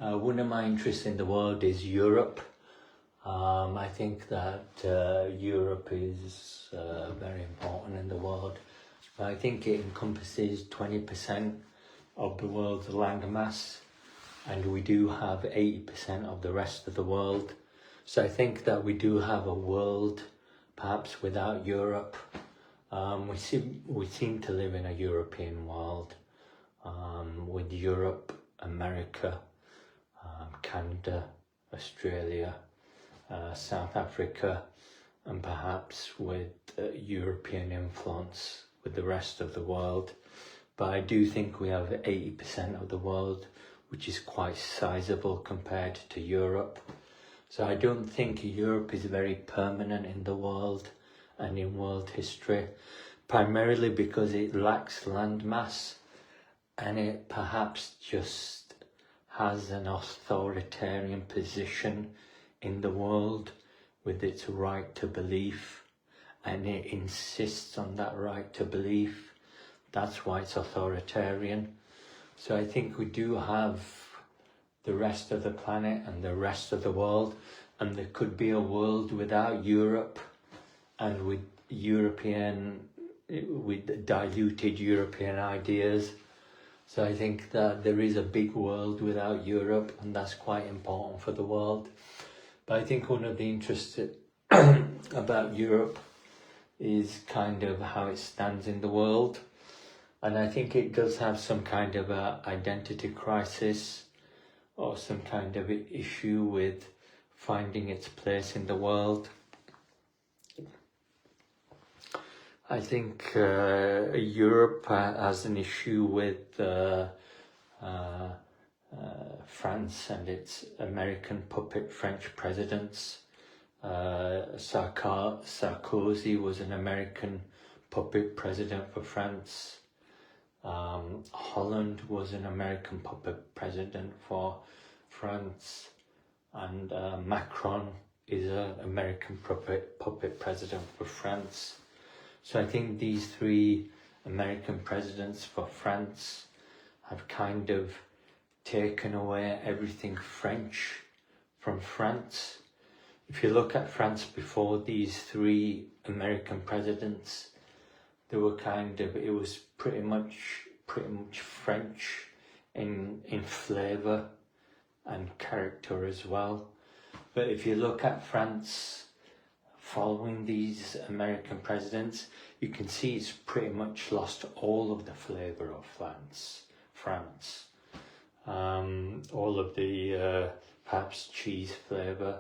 One of my interests in the world is Europe. I think that Europe is very important in the world. I think it encompasses 20% of the world's landmass, and we do have 80% of the rest of the world. So I think that we do have a world perhaps without Europe. We seem to live in a European world, with Europe, America, Canada, Australia, South Africa, and perhaps with European influence with the rest of the world. But I do think we have 80% of the world, which is quite sizable compared to Europe. So I don't think Europe is very permanent in the world and in world history, primarily because it lacks landmass and it perhaps just has an authoritarian position in the world with its right to belief, and it insists on that right to belief. That's why it's authoritarian. So I think we do have the rest of the planet and the rest of the world, and there could be a world without Europe and with diluted European ideas. So I think that there is a big world without Europe, and that's quite important for the world. But I think one of the interests about Europe is kind of how it stands in the world. And I think it does have some kind of a identity crisis or some kind of issue with finding its place in the world. I think Europe has an issue with France and its American puppet French presidents. Sarkozy was an American puppet president for France. Holland was an American puppet president for France, and Macron is an American puppet president for France. So I think these three American presidents for France have kind of taken away everything French from France. If you look at France before these three American presidents, they were it was pretty much French in flavour and character as well. But if you look at France following these American presidents, you can see it's pretty much lost all of the flavour of France. All of the perhaps cheese flavour,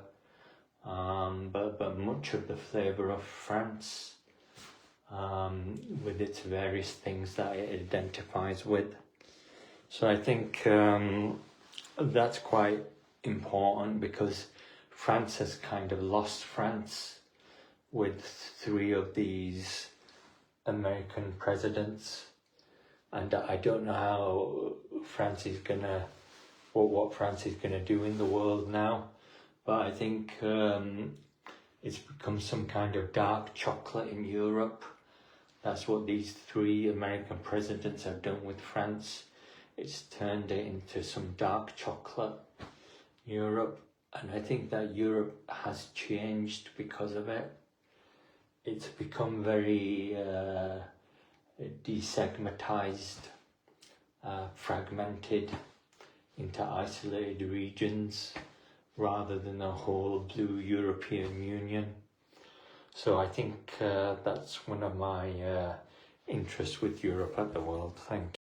but much of the flavour of France, with its various things that it identifies with. So I think that's quite important, because France has kind of lost France with three of these American presidents, and I don't know how France is what France is gonna do in the world now. But I think it's become some kind of dark chocolate in Europe. That's what these three American presidents have done with France. It's turned it into some dark chocolate, Europe. And I think that Europe has changed because of it. It's become very desegmentized, fragmented into isolated regions, rather than a whole blue European Union. So I think that's one of my interests with Europe at the world. Thank you.